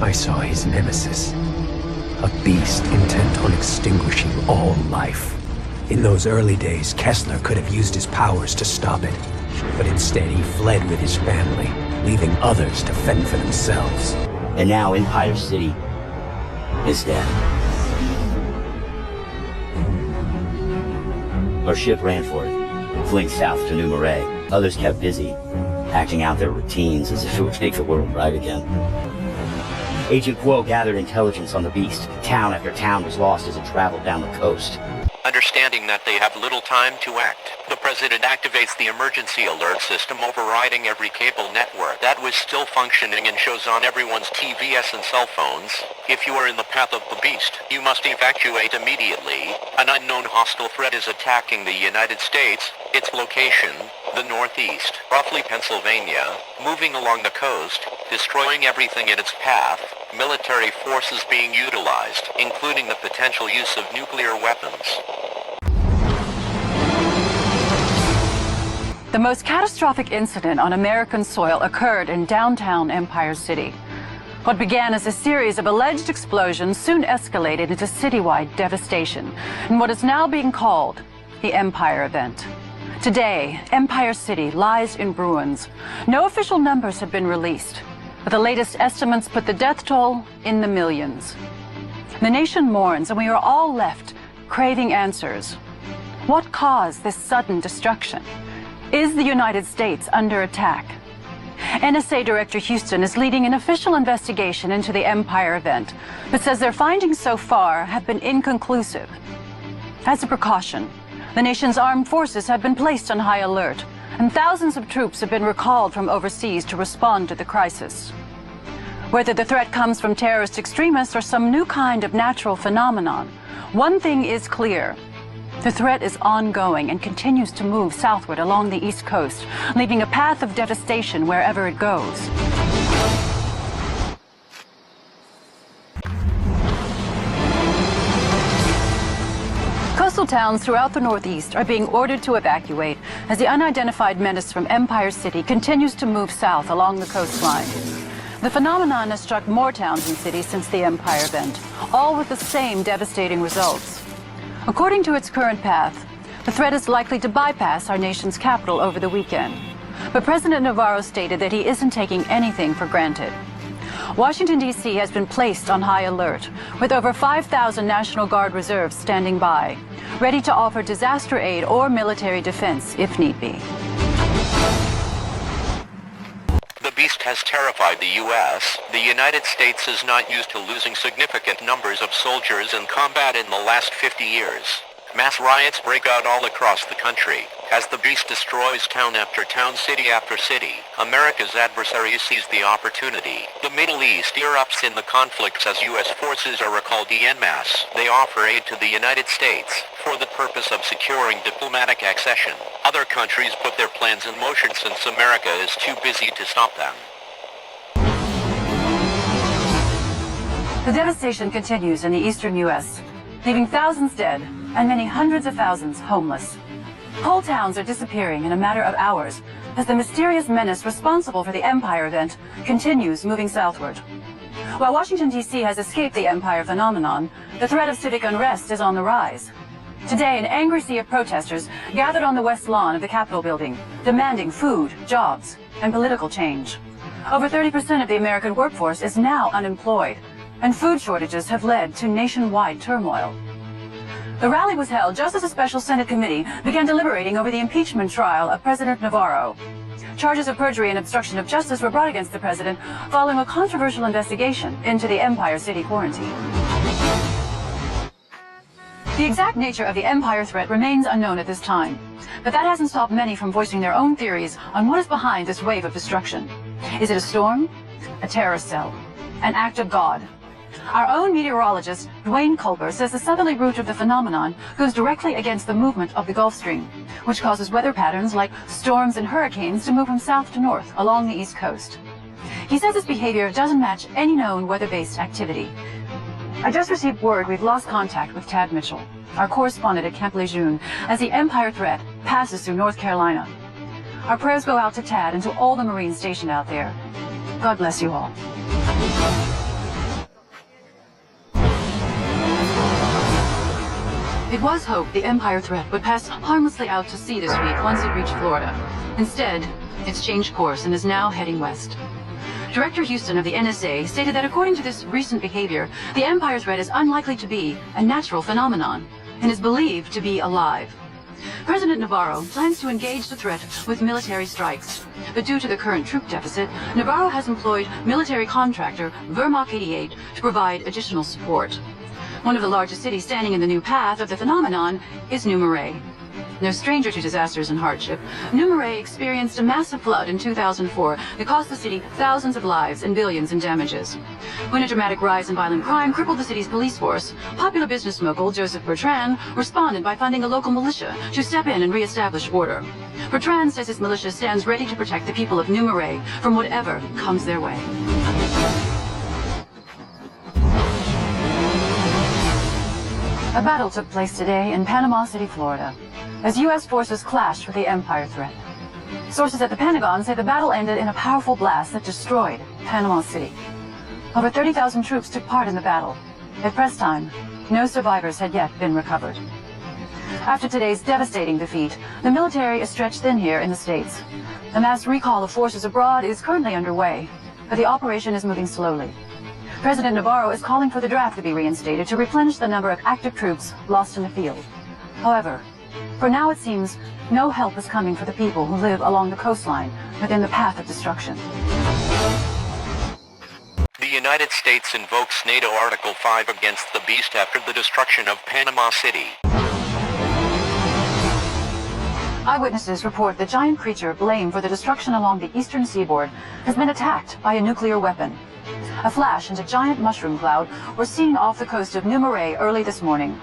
I saw his nemesis. A beast intent on extinguishing all life. In those early days, Kessler could have used his powers to stop it. But instead, he fled with his family, leaving others to fend for themselves. And now Empire City is dead. Our ship ran for it, fleeing south to New Marais. Others kept busy, acting out their routines as if it would make the world right again. Agent Guo gathered intelligence on the beast. Town after town was lost as it traveled down the coast. Understanding that they have little time to act, the president activates the emergency alert system overriding every cable network that was still functioning and shows on everyone's TVs and cell phones. If you are in the path of the beast, you must evacuate immediately. An unknown hostile threat is attacking the United States. Its location, the Northeast, roughly Pennsylvania, moving along the coast, destroying everything in its path. Military forces being utilized, including the potential use of nuclear weapons. The most catastrophic incident on American soil occurred in downtown Empire City. What began as a series of alleged explosions soon escalated into citywide devastation in what is now being called the Empire Event. Today, Empire City lies in ruins. No official numbers have been released, but the latest estimates put the death toll in the millions. The nation mourns, and we are all left craving answers. What caused this sudden destruction? Is the United States under attack? NSA Director Houston is leading an official investigation into the Empire Event, but says their findings so far have been inconclusive. As a precaution, the nation's armed forces have been placed on high alert, and thousands of troops have been recalled from overseas to respond to the crisis. Whether the threat comes from terrorist extremists or some new kind of natural phenomenon, one thing is clear. The threat is ongoing and continues to move southward along the East Coast, leaving a path of devastation wherever it goes. Coastal towns throughout the Northeast are being ordered to evacuate as the unidentified menace from Empire City continues to move south along the coastline. The phenomenon has struck more towns and cities since the Empire Event, all with the same devastating results. According to its current path, the threat is likely to bypass our nation's capital over the weekend. But President Navarro stated that he isn't taking anything for granted. Washington, D.C. has been placed on high alert, with over 5,000 National Guard reserves standing by, ready to offer disaster aid or military defense if need be. The beast has terrified the U.S. The United States is not used to losing significant numbers of soldiers in combat in the last 50 years. Mass riots break out all across the country. As the beast destroys town after town, city after city, America's adversaries seize the opportunity. The Middle East erupts in the conflicts as U.S. forces are recalled en masse. They offer aid to the United States for the purpose of securing diplomatic accession. Other countries put their plans in motion since America is too busy to stop them. The devastation continues in the eastern U.S., leaving thousands dead and many hundreds of thousands homeless. Whole towns are disappearing in a matter of hours as the mysterious menace responsible for the Empire Event continues moving southward. While Washington, D.C. has escaped the Empire phenomenon, the threat of civic unrest is on the rise. Today, an angry sea of protesters gathered on the west lawn of the Capitol building, demanding food, jobs, and political change. Over 30% of the American workforce is now unemployed, and food shortages have led to nationwide turmoil. The rally was held just as a special Senate committee began deliberating over the impeachment trial of President Navarro. Charges of perjury and obstruction of justice were brought against the president following a controversial investigation into the Empire City quarantine. The exact nature of the Empire threat remains unknown at this time, but that hasn't stopped many from voicing their own theories on what is behind this wave of destruction. Is it a storm? A terrorist cell? An act of God? Our own meteorologist, Dwayne Culber, says the southerly route of the phenomenon goes directly against the movement of the Gulf Stream, which causes weather patterns like storms and hurricanes to move from south to north along the East Coast. He says this behavior doesn't match any known weather-based activity. I just received word we've lost contact with Tad Mitchell, our correspondent at Camp Lejeune, as the Empire threat passes through North Carolina. Our prayers go out to Tad and to all the Marines stationed out there. God bless you all. It was hoped the Empire threat would pass harmlessly out to sea this week once it reached Florida. Instead, it's changed course and is now heading west. Director Houston of the NSA stated that according to this recent behavior, the Empire threat is unlikely to be a natural phenomenon and is believed to be alive. President Navarro plans to engage the threat with military strikes, but due to the current troop deficit, Navarro has employed military contractor Vermach 88 to provide additional support. One of the largest cities standing in the new path of the phenomenon is New Marais. No stranger to disasters and hardship, New Marais experienced a massive flood in 2004 that cost the city thousands of lives and billions in damages. When a dramatic rise in violent crime crippled the city's police force, popular business mogul Joseph Bertrand responded by funding a local militia to step in and re-establish order. Bertrand says his militia stands ready to protect the people of New Marais from whatever comes their way. A battle took place today in Panama City, Florida, as U.S. forces clashed with the Empire threat. Sources at the Pentagon say the battle ended in a powerful blast that destroyed Panama City. Over 30,000 troops took part in the battle. At press time, no survivors had yet been recovered. After today's devastating defeat, the military is stretched thin here in the States. A mass recall of forces abroad is currently underway, but the operation is moving slowly. President Navarro is calling for the draft to be reinstated to replenish the number of active troops lost in the field. However, for now it seems no help is coming for the people who live along the coastline within the path of destruction. The United States invokes NATO Article 5 against the beast after the destruction of Panama City. Eyewitnesses report the giant creature blamed for the destruction along the eastern seaboard has been attacked by a nuclear weapon. A flash and a giant mushroom cloud were seen off the coast of New Marais early this morning.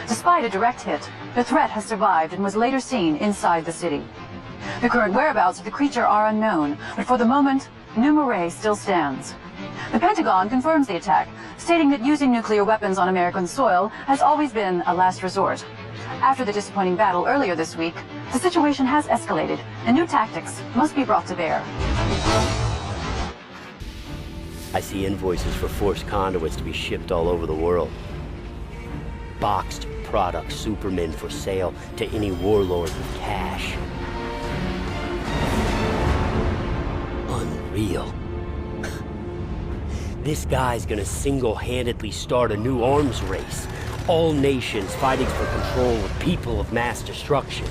Despite a direct hit, the threat has survived and was later seen inside the city. The current whereabouts of the creature are unknown, but for the moment, New Marais still stands. The Pentagon confirms the attack, stating that using nuclear weapons on American soil has always been a last resort. After the disappointing battle earlier this week, the situation has escalated, and new tactics must be brought to bear. I see invoices for forced conduits to be shipped all over the world. Boxed product Supermen for sale to any warlord with cash. Unreal. This guy's gonna single-handedly start a new arms race. All nations fighting for control of people of mass destruction.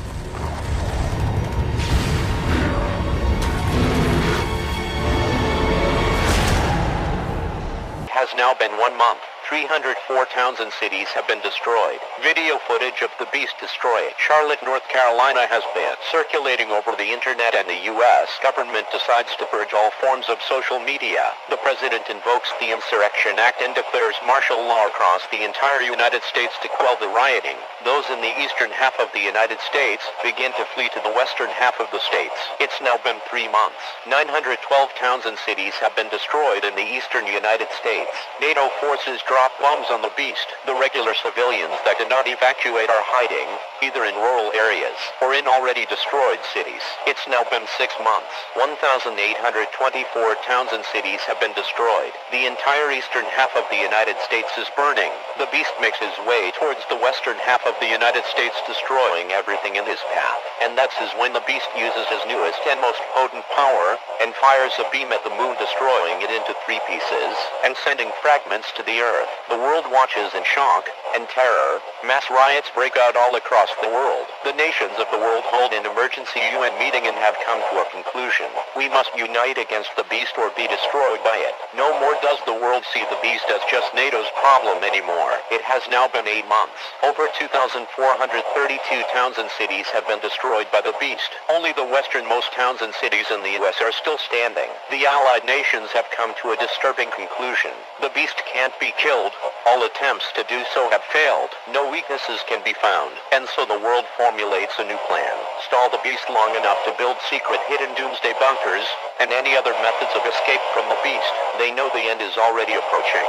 Has now been 1 month. 304 towns and cities have been destroyed. Video footage of the beast destroyed Charlotte, North Carolina has been circulating over the internet, and the U.S. government decides to purge all forms of social media. The president invokes the Insurrection Act and declares martial law across the entire United States to quell the rioting. Those in the eastern half of the United States begin to flee to the western half of the states. It's now been 3 months. 912 towns and cities have been destroyed in the eastern United States. NATO forces drop bombs on the beast. The regular civilians that did not evacuate are hiding, either in rural areas or in already destroyed cities. It's now been 6 months. 1,824 towns and cities have been destroyed. The entire eastern half of the United States is burning. The beast makes his way towards the western half of the United States, destroying everything in his path. And that's when the beast uses his newest and most potent power and fires a beam at the moon, destroying it into 3 pieces and sending fragments to the earth. The world watches in shock and terror. Mass riots break out all across the world. The nations of the world hold an emergency UN meeting and have come to a conclusion. We must unite against the beast or be destroyed by it. No more does the world see the beast as just NATO's problem anymore. It has now been 8 months. Over 2,432 towns and cities have been destroyed by the beast. Only the westernmost towns and cities in the US are still standing. The Allied nations have come to a disturbing conclusion. The beast can't be killed. All attempts to do so have failed. No weaknesses can be found. And so the world formulates a new plan. Stall the beast long enough to build secret hidden doomsday bunkers and any other methods of escape from the beast. They know the end is already approaching.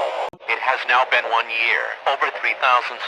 It has now been 1 year. Over 3,648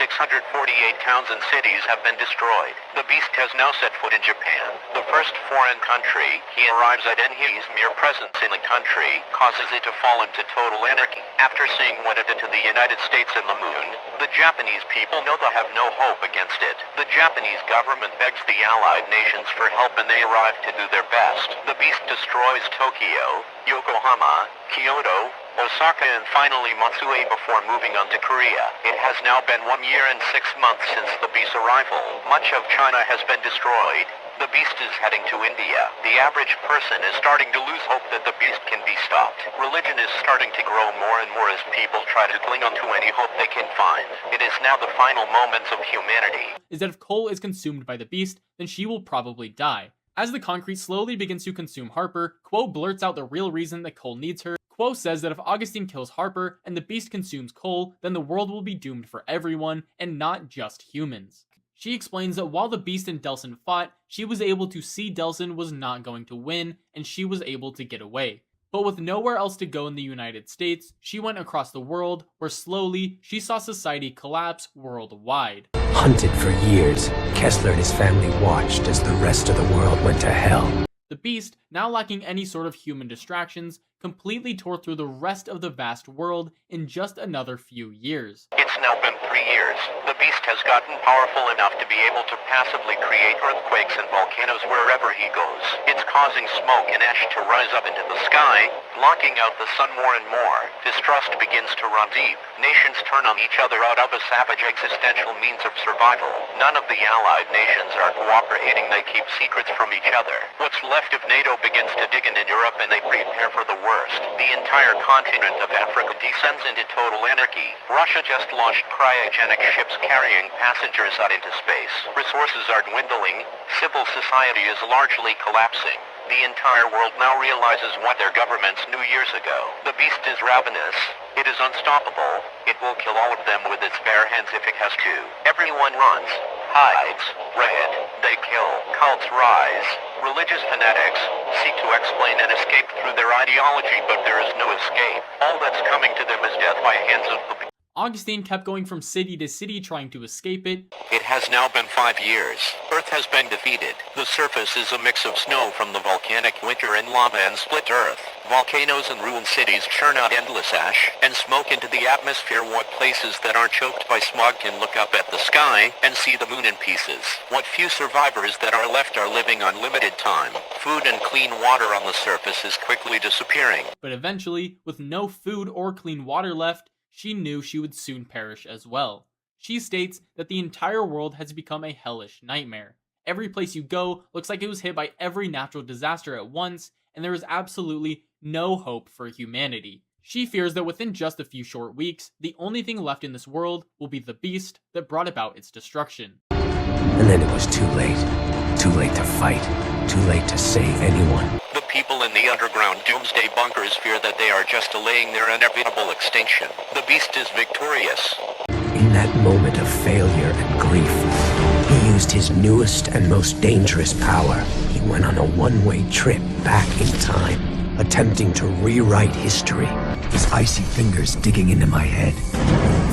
towns and cities have been destroyed. The beast has now set foot in Japan, the first foreign country. He arrives at and his mere presence in the country causes it to fall into total anarchy. After seeing what it did to the United States and the moon, the Japanese people know they have no hope against it. The Japanese government begs the Allied nations for help and they arrive to do their best. The beast destroys Tokyo, Yokohama, Kyoto, Osaka and finally Matsue before moving on to Korea. It has now been 1 year and 6 months since the beast's arrival. Much of China has been destroyed. The beast is heading to India. The average person is starting to lose hope that the beast can be stopped. Religion is starting to grow more and more as people try to cling on to any hope they can find. It is now the final moments of humanity. Is that if Cole is consumed by the beast, then she will probably die. As the concrete slowly begins to consume Harper, Quo blurts out the real reason that Cole needs her. Quo says that if Augustine kills Harper and the beast consumes Cole, then the world will be doomed for everyone and not just humans. She explains that while the beast and Delsin fought, she was able to see Delsin was not going to win and she was able to get away. But with nowhere else to go in the United States, she went across the world where slowly she saw society collapse worldwide. Hunted for years, Kessler and his family watched as the rest of the world went to hell. The beast, now lacking any sort of human distractions, completely tore through the rest of the vast world in just another few years. It's now been 3 years. The beast has gotten powerful enough to be able to passively create earthquakes and volcanoes wherever he goes. It's causing smoke and ash to rise up into the sky, blocking out the sun more and more. Distrust begins to run deep. Nations turn on each other out of a savage existential means of survival. None of the Allied nations are cooperating. They keep secrets from each other. What's left of NATO begins to dig into Europe and they prepare for the worst. The entire continent of Africa descends into total anarchy. Russia just launched cryogenic ships carrying passengers out into space. Resources are dwindling. Civil society is largely collapsing. The entire world now realizes what their governments knew years ago. The beast is ravenous. It is unstoppable. It will kill all of them with its bare hands if it has to. Everyone runs, hides, red. They kill. Cults rise. Religious fanatics seek to explain and escape through their ideology, but there is no escape. All that's coming to them is death by hands of the beast. Augustine kept going from city to city trying to escape it. It has now been 5 years. Earth has been defeated. The surface is a mix of snow from the volcanic winter and lava and split earth. Volcanoes and ruined cities churn out endless ash and smoke into the atmosphere. What places that aren't choked by smog can look up at the sky and see the moon in pieces. What few survivors that are left are living on limited time. Food and clean water on the surface is quickly disappearing. But eventually, with no food or clean water left, she knew she would soon perish as well. She states that the entire world has become a hellish nightmare. Every place you go looks like it was hit by every natural disaster at once, and there is absolutely no hope for humanity. She fears that within just a few short weeks, the only thing left in this world will be the beast that brought about its destruction. And then it was too late. Too late to fight. Too late to save anyone. The people in the underground doomsday bunkers fear that they are just delaying their inevitable extinction. The beast is victorious. In that moment of failure and grief, he used his newest and most dangerous power. He went on a one-way trip back in time, attempting to rewrite history, his icy fingers digging into my head.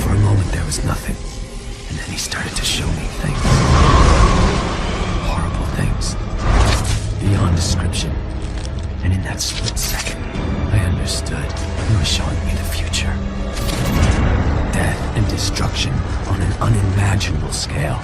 For a moment there was nothing, and then he started to show me things. Horrible things, beyond description. And in that split second, I understood he was showing me the future. Death and destruction on an unimaginable scale.